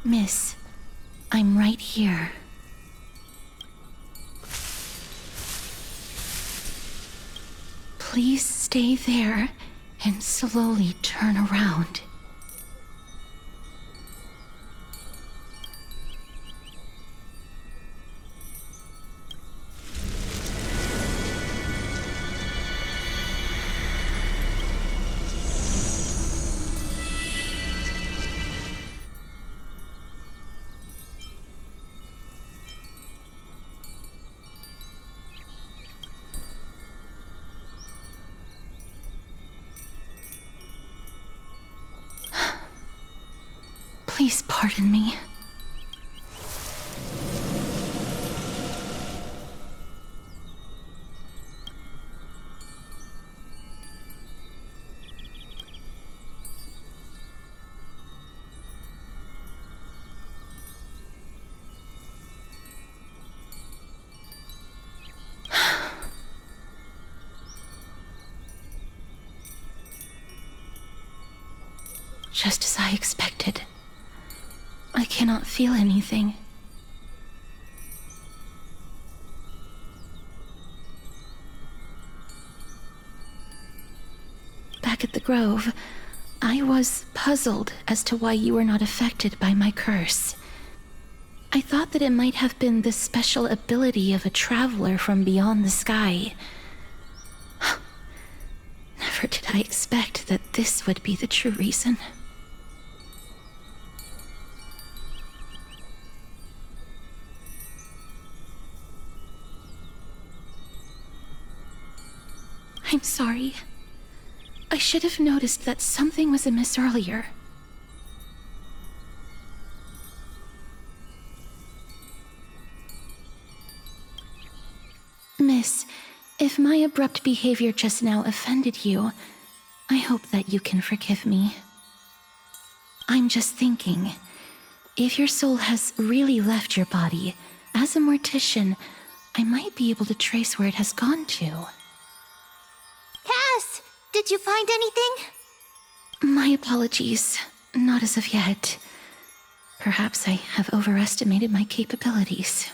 Miss, I'm right here. Please stay there and slowly turn around. Please pardon me. Just as I expected. I cannot feel anything. Back at the Grove, I was puzzled as to why you were not affected by my curse. I thought that it might have been the special ability of a traveler from beyond the sky. Never did I expect that this would be the true reason. I'm sorry. I should have noticed that something was amiss earlier. Miss, if my abrupt behavior just now offended you, I hope that you can forgive me. I'm just thinking, if your soul has really left your body, as a mortician, I might be able to trace where it has gone to. Cass, did you find anything? My apologies. Not as of yet. Perhaps I have overestimated my capabilities.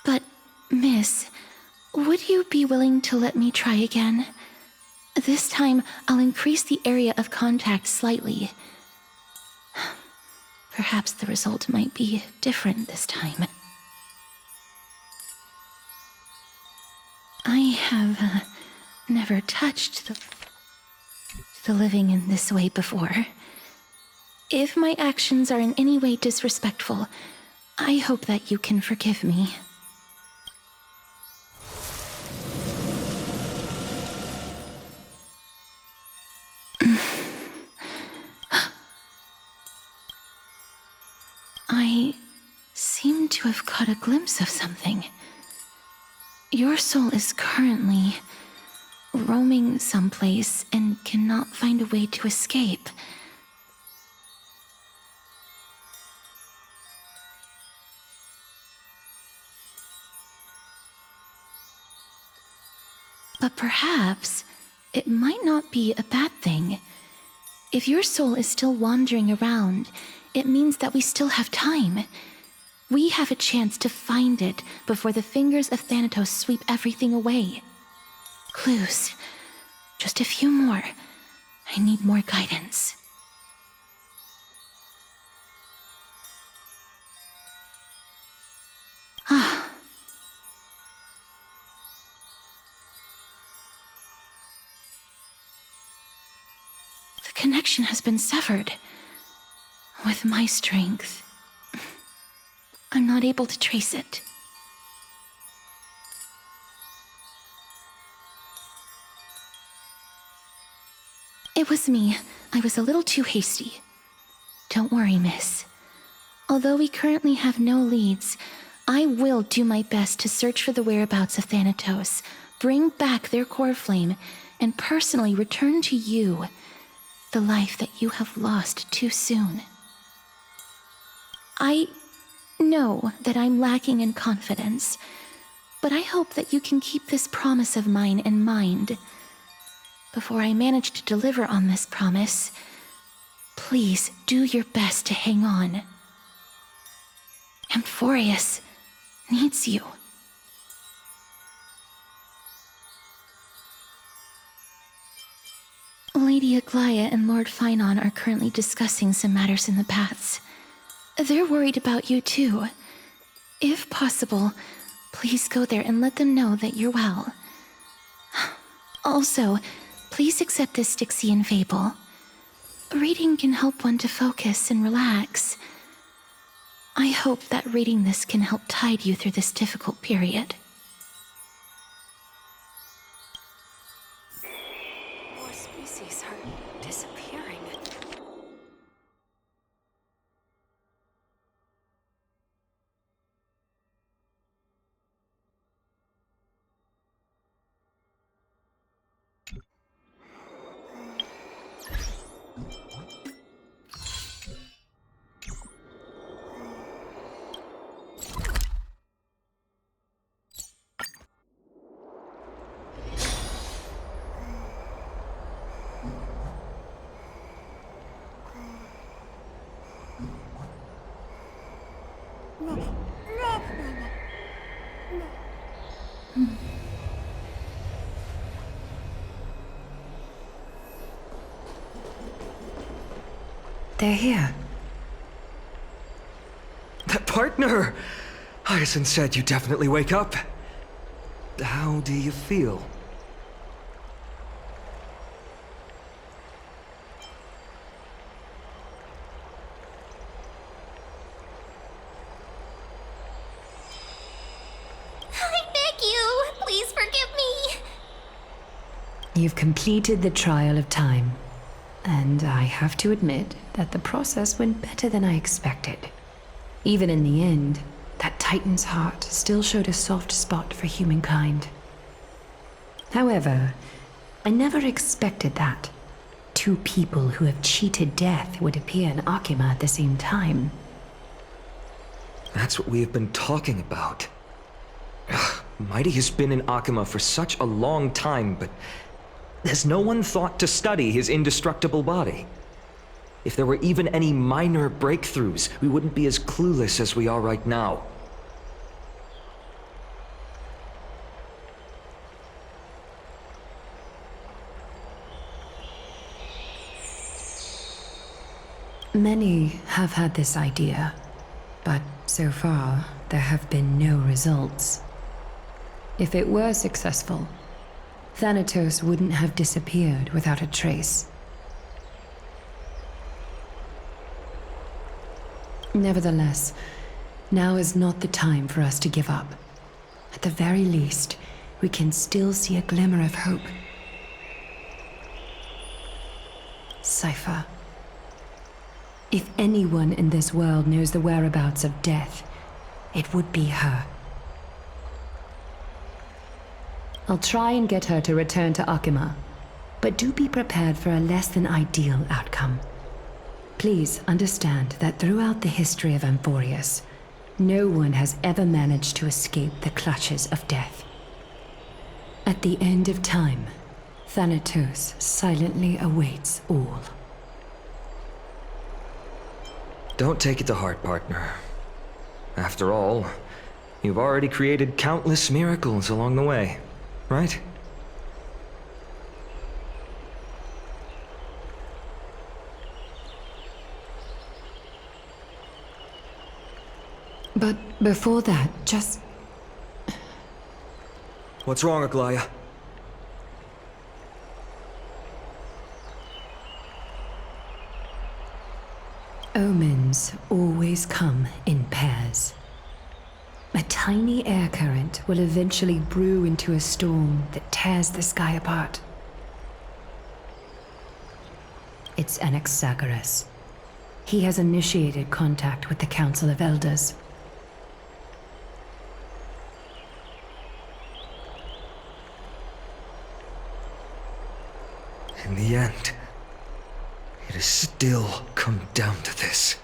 But, Miss, would you be willing to let me try again? This time, I'll increase the area of contact slightly. Perhaps the result might be different this time. I have never touched the living in this way before. If my actions are in any way disrespectful, I hope that you can forgive me. I seem to have caught a glimpse of something. Your soul is currently roaming someplace and cannot find a way to escape. But perhaps it might not be a bad thing. If your soul is still wandering around, it means that we still have time. We have a chance to find it before the fingers of Thanatos sweep everything away. Clues. Just a few more. I need more guidance. Ah. The connection has been severed. With my strength, I'm not able to trace it. It was me. I was a little too hasty. Don't worry, miss. Although we currently have no leads, I will do my best to search for the whereabouts of Thanatos, bring back their core flame, and personally return to you the life that you have lost too soon. I know that I'm lacking in confidence, but I hope that you can keep this promise of mine in mind. Before I manage to deliver on this promise, please do your best to hang on. Amphoreus needs you. Lady Aglaia and Lord Finon are currently discussing some matters in the paths. They're worried about you too. If possible, please go there and let them know that you're well. Also, please accept this Styxian fable. Reading can help one to focus and relax. I hope that reading this can help tide you through this difficult period. More species are disappearing. They're here. Partner! Hyacinth said you definitely wake up. How do you feel? I beg you, please forgive me. You've completed the trial of time. And I have to admit that the process went better than I expected. Even in the end, that Titan's heart still showed a soft spot for humankind. However, I never expected that two people who have cheated death would appear in Akima at the same time. That's what we have been talking about. Mighty has been in Akima for such a long time, but has no one thought to study his indestructible body? If there were even any minor breakthroughs, we wouldn't be as clueless as we are right now. Many have had this idea, but so far there have been no results. If it were successful, Thanatos wouldn't have disappeared without a trace. Nevertheless, now is not the time for us to give up. At the very least, we can still see a glimmer of hope. Cypher. If anyone in this world knows the whereabouts of death, it would be her. I'll try and get her to return to Akima, but do be prepared for a less than ideal outcome. Please understand that throughout the history of Amphoreus, no one has ever managed to escape the clutches of death. At the end of time, Thanatos silently awaits all. Don't take it to heart, partner. After all, you've already created countless miracles along the way, right? But before that, just... What's wrong, Aglaia? Omens always come in pairs. A tiny air current will eventually brew into a storm that tears the sky apart. It's Anaxagoras. He has initiated contact with the Council of Elders. In the end, it has still come down to this.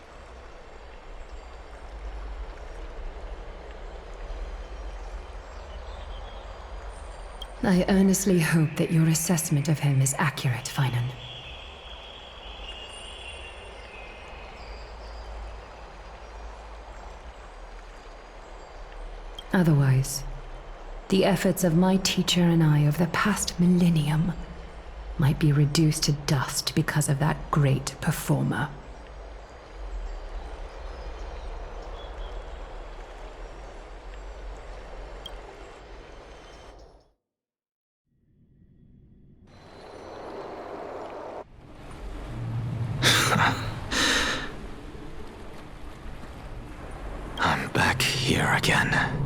I earnestly hope that your assessment of him is accurate, Finan. Otherwise, the efforts of my teacher and I over the past millennium might be reduced to dust because of that great performer. I'm back here again.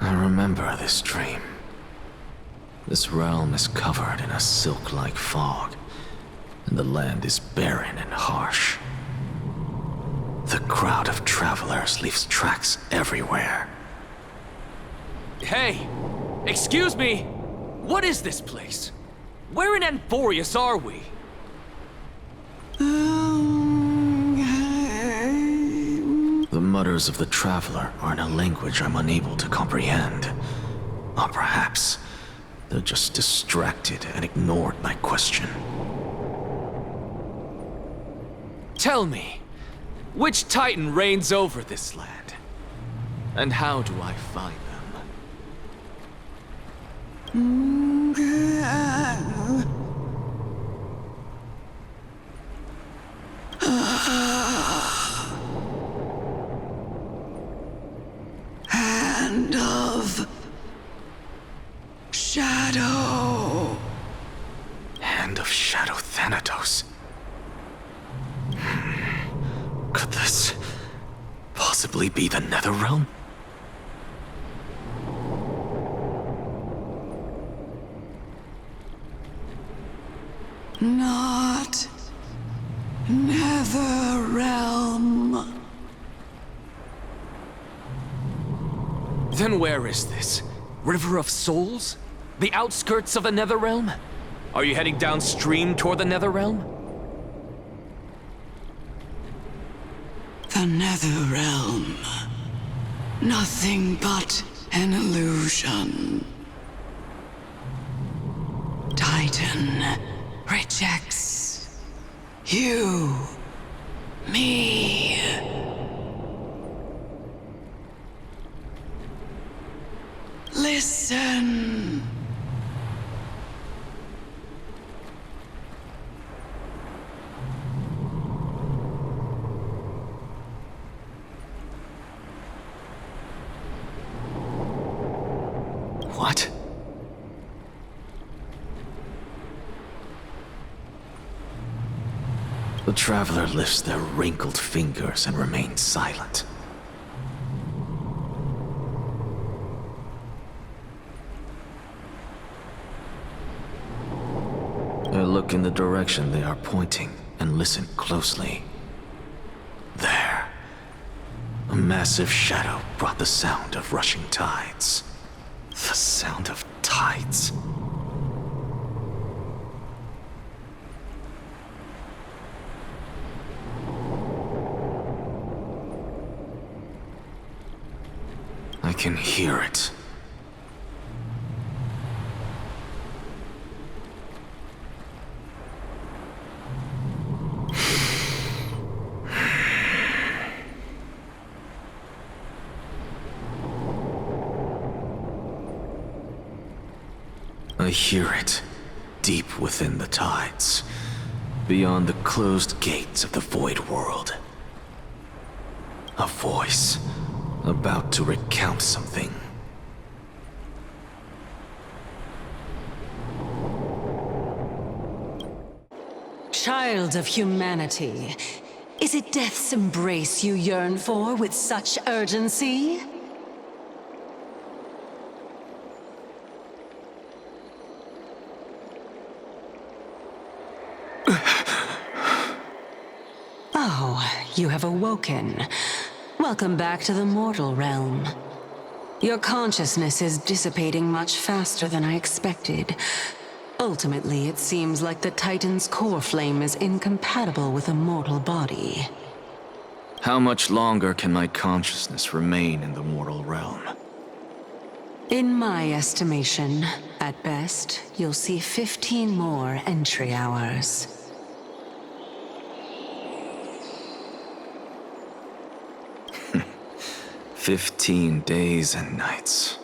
I remember this dream. This realm is covered in a silk-like fog, and the land is barren and harsh. The crowd of travelers leaves tracks everywhere. Hey! Excuse me! What is this place? Where in Amphoreus are we? The mutters of the traveler are in a language I'm unable to comprehend. Or perhaps they're just distracted and ignored my question. Tell me, which Titan reigns over this land? And how do I find them? Hand of Shadow. Hand of Shadow Thanatos. Could this possibly be the Netherrealm? Not Netherrealm. Then where is this? River of Souls? The outskirts of the Netherrealm? Are you heading downstream toward the Netherrealm? The Netherrealm. Nothing but an illusion. Titan rejects you, me. Listen. What? The traveler lifts their wrinkled fingers and remains silent. I look in the direction they are pointing and listen closely. There. A massive shadow brought the sound of rushing tides. The sound of tides. I can hear it. I hear it, deep within the tides, beyond the closed gates of the Void World. A voice, about to recount something. Child of humanity, is it death's embrace you yearn for with such urgency? So, you have awoken. Welcome back to the mortal realm. Your consciousness is dissipating much faster than I expected. Ultimately, it seems like the Titan's core flame is incompatible with a mortal body. How much longer can my consciousness remain in the mortal realm? In my estimation, at best, you'll see 15 more entry hours. 15 days and nights.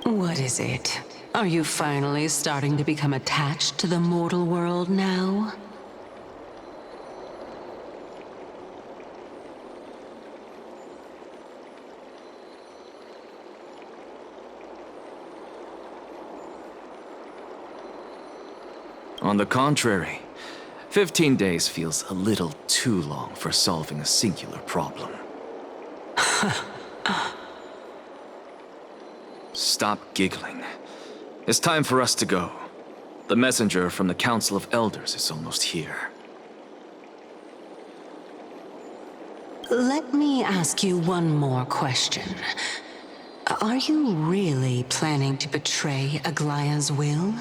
What is it? Are you finally starting to become attached to the mortal world now? On the contrary, 15 days feels a little too long for solving a singular problem. Stop giggling. It's time for us to go. The messenger from the Council of Elders is almost here. Let me ask you one more question. Are you really planning to betray Aglaya's will?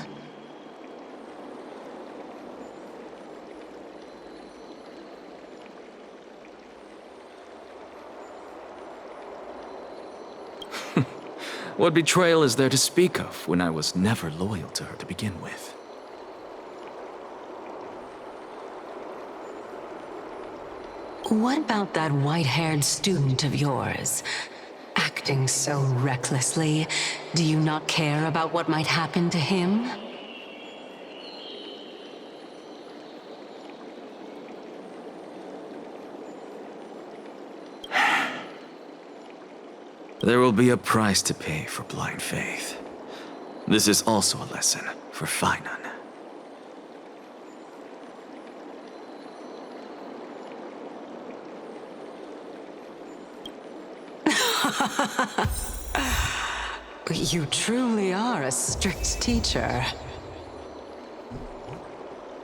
What betrayal is there to speak of when I was never loyal to her to begin with? What about that white-haired student of yours? Acting so recklessly, do you not care about what might happen to him? There will be a price to pay for blind faith. This is also a lesson for Finan. You truly are a strict teacher.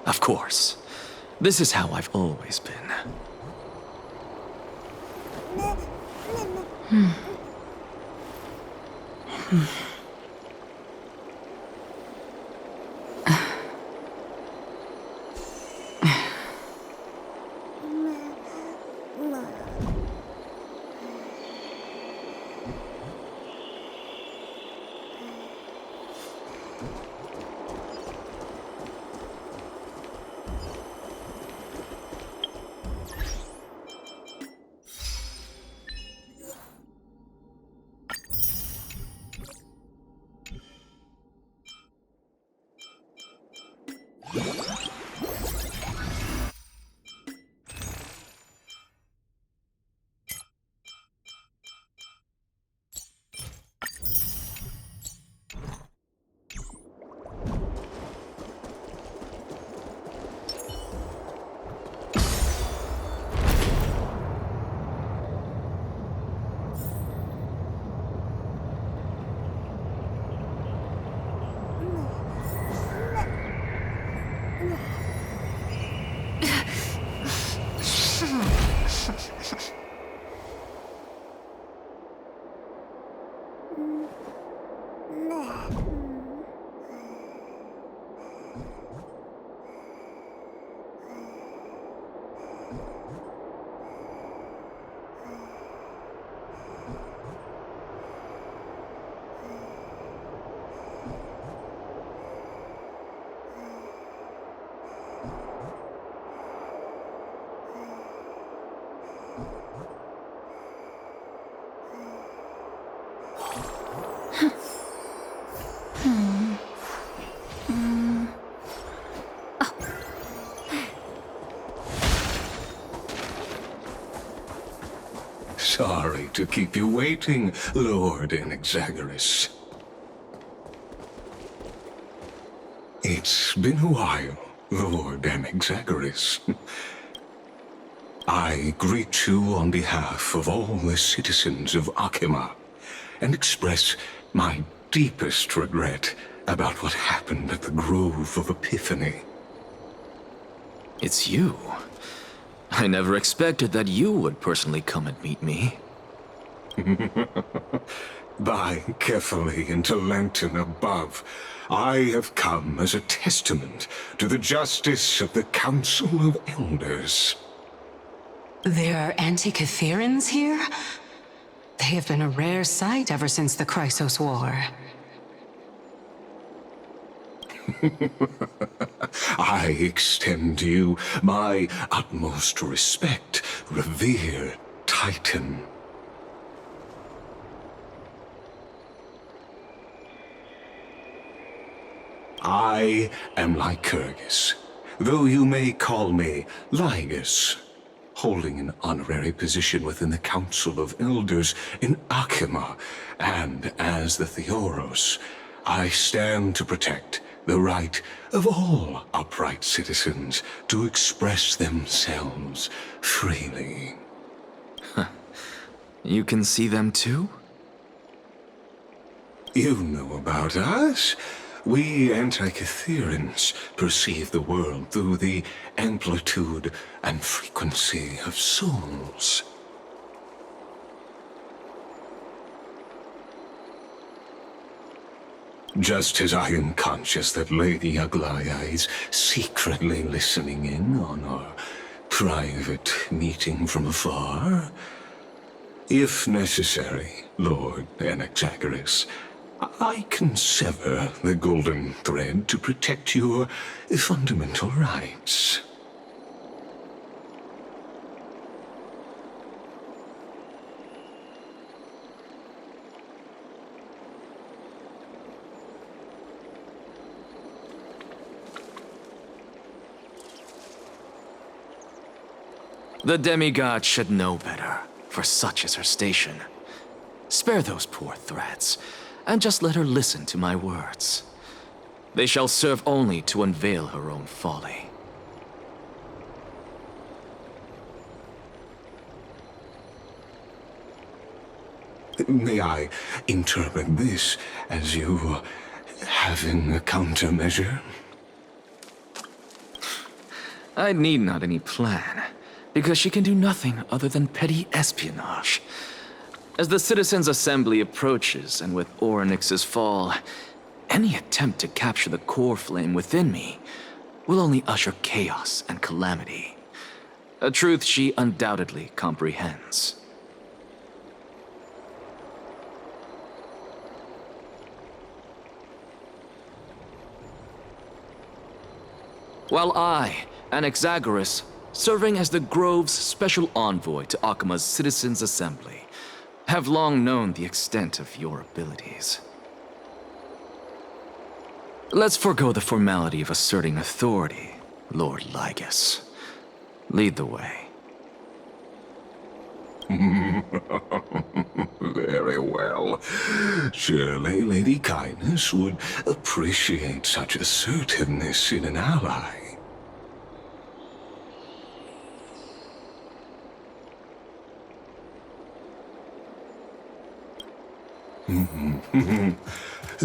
Of course. This is how I've always been. Sorry to keep you waiting, Lord Inexagoras. It's been a while, Lord Inexagoras. I greet you on behalf of all the citizens of Akima and express my deepest regret about what happened at the Grove of Epiphany. It's you. I never expected that you would personally come and meet me. By carefully into Lantern above, I have come as a testament to the justice of the Council of Elders. There are Antikytherans here? They have been a rare sight ever since the Chrysos War. I extend to you my utmost respect, revered Titan. I am Lycurgus, though you may call me Lygus, holding an honorary position within the Council of Elders in Akima, and as the Theoros, I stand to protect the right of all upright citizens to express themselves freely. You can see them too? You know about us. We Antikytherans perceive the world through the amplitude and frequency of souls. Just as I am conscious that Lady Aglaya is secretly listening in on our private meeting from afar, if necessary, Lord Anaxagoras, I can sever the golden thread to protect your fundamental rights. The demigod should know better, for such is her station. Spare those poor threats, and just let her listen to my words. They shall serve only to unveil her own folly. May I interpret this as you having a countermeasure? I need not any plan, because she can do nothing other than petty espionage. As the Citizens' Assembly approaches, and with Orynyx's fall, any attempt to capture the core flame within me will only usher chaos and calamity. A truth she undoubtedly comprehends. While I, Anaxagoras, serving as the Grove's special envoy to Akima's Citizens' Assembly, have long known the extent of your abilities. Let's forego the formality of asserting authority, Lord Lygus. Lead the way. Very well. Surely Lady Kindness would appreciate such assertiveness in an ally.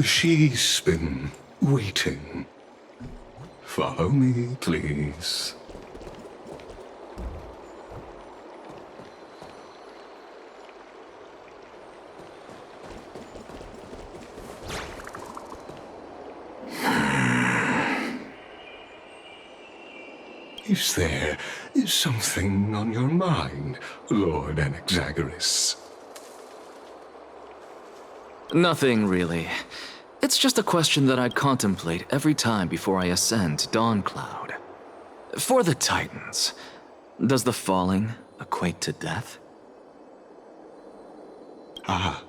She's been waiting. Follow me, please. Is there something on your mind, Lord Anaxagoras? Nothing, really. It's just a question that I contemplate every time before I ascend to Dawncloud. For the Titans, does the falling equate to death? Ah,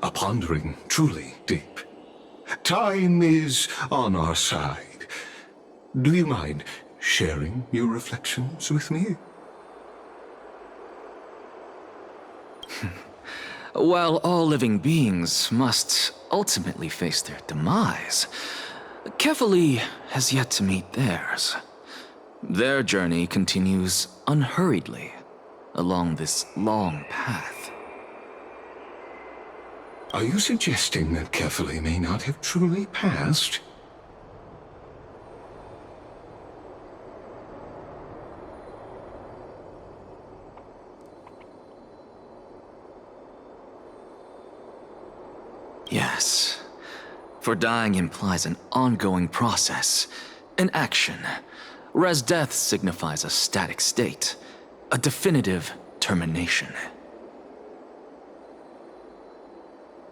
a pondering truly deep. Time is on our side. Do you mind sharing your reflections with me? While all living beings must ultimately face their demise, Kefali has yet to meet theirs. Their journey continues unhurriedly along this long path. Are you suggesting that Kefali may not have truly passed? Yes. For dying implies an ongoing process, an action, whereas death signifies a static state, a definitive termination.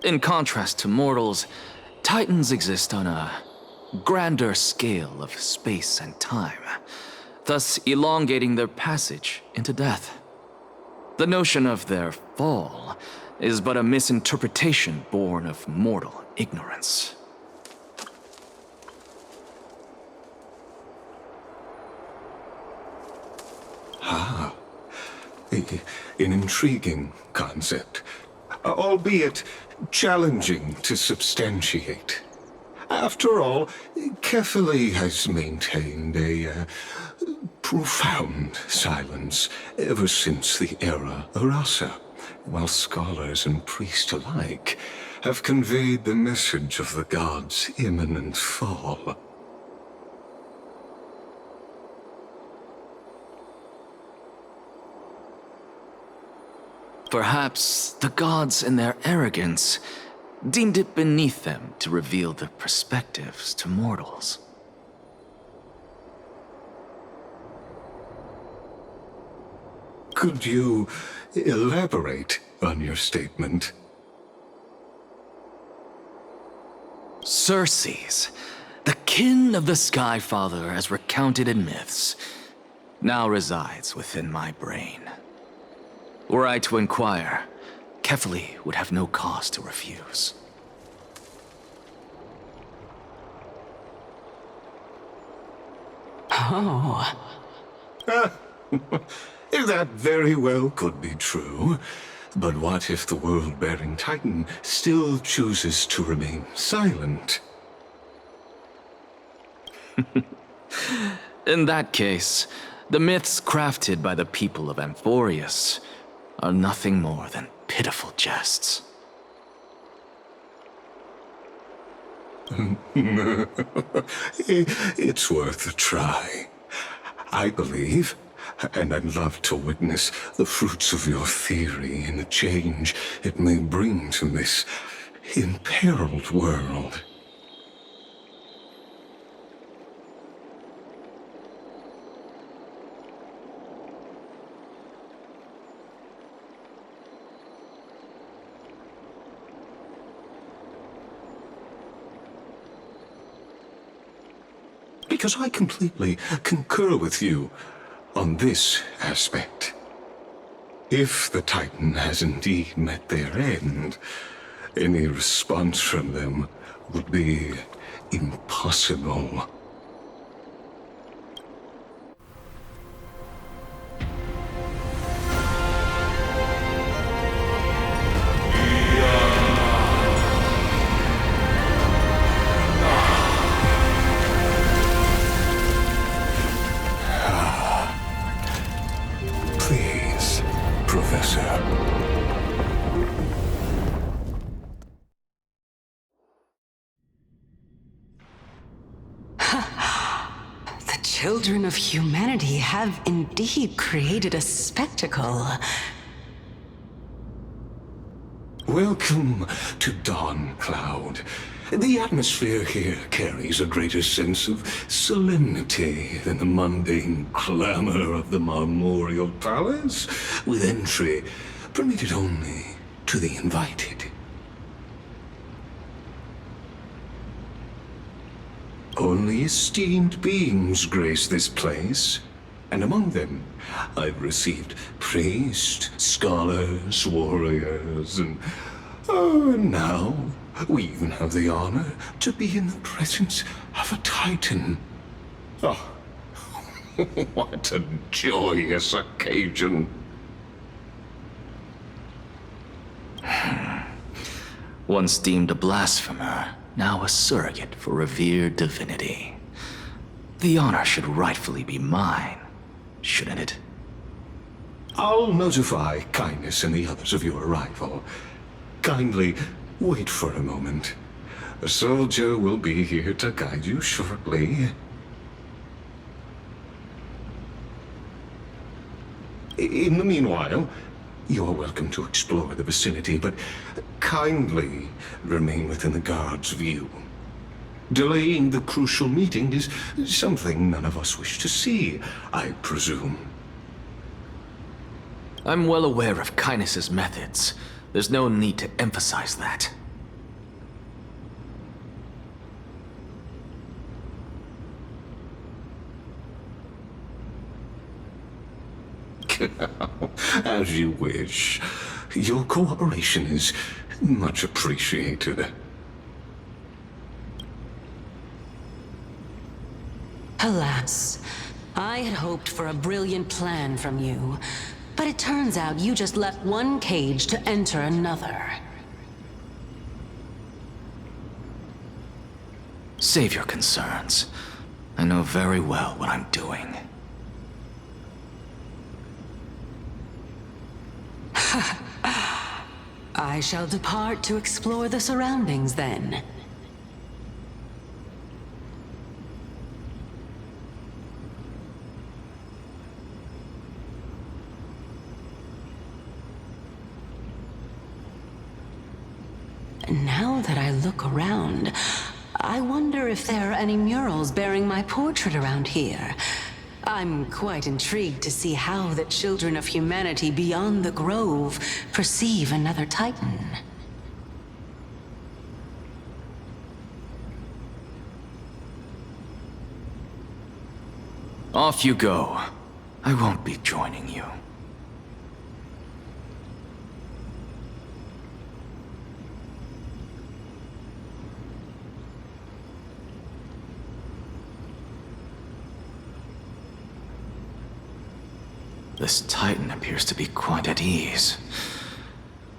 In contrast to mortals, Titans exist on a grander scale of space and time, thus elongating their passage into death. The notion of their fall is but a misinterpretation born of mortal ignorance. Ah, an intriguing concept, albeit challenging to substantiate. After all, Kefali has maintained a profound silence ever since the era Arasa, while scholars and priests alike have conveyed the message of the gods' imminent fall. Perhaps the gods, in their arrogance, deemed it beneath them to reveal their perspectives to mortals. Could you elaborate on your statement? Circes, the kin of the Skyfather as recounted in myths, now resides within my brain. Were I to inquire, Kefali would have no cause to refuse. Oh. That very well could be true. But what if the world-bearing Titan still chooses to remain silent? In that case, the myths crafted by the people of Amphoreus are nothing more than pitiful jests. It's worth a try. I believe, and I'd love to witness the fruits of your theory and the change it may bring to this imperiled world. Because I completely concur with you on this aspect. If the Titan has indeed met their end, any response from them would be impossible. Please, Professor. The children of humanity have indeed created a spectacle. Welcome to Dawn Cloud. The atmosphere here carries a greater sense of solemnity than the mundane clamor of the Marmorial Palace, with entry permitted only to the invited. Only esteemed beings grace this place, and among them I've received priests, scholars, warriors, and now we even have the honor to be in the presence of a Titan. Oh, what a joyous occasion. Once deemed a blasphemer, now a surrogate for revered divinity. The honor should rightfully be mine, shouldn't it? I'll notify Kindness and the others of your arrival. Kindly wait for a moment. A soldier will be here to guide you shortly. In the meanwhile, You're welcome to explore the vicinity, but kindly remain within the guard's view. Delaying the crucial meeting is something none of us wish to see, I presume. I'm well aware of Kindness's methods. There's no need to emphasize that. As you wish. Your cooperation is much appreciated. Alas, I had hoped for a brilliant plan from you, but it turns out you just left one cage to enter another. Save your concerns. I know very well what I'm doing. I shall depart to explore the surroundings then. Now that I look around, I wonder if there are any murals bearing my portrait around here. I'm quite intrigued to see how the children of humanity beyond the grove perceive another Titan. Off you go. I won't be joining you. This Titan appears to be quite at ease.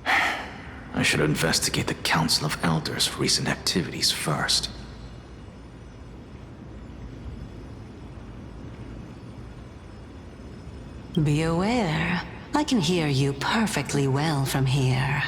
I should investigate the Council of Elders' recent activities first. Be aware, I can hear you perfectly well from here.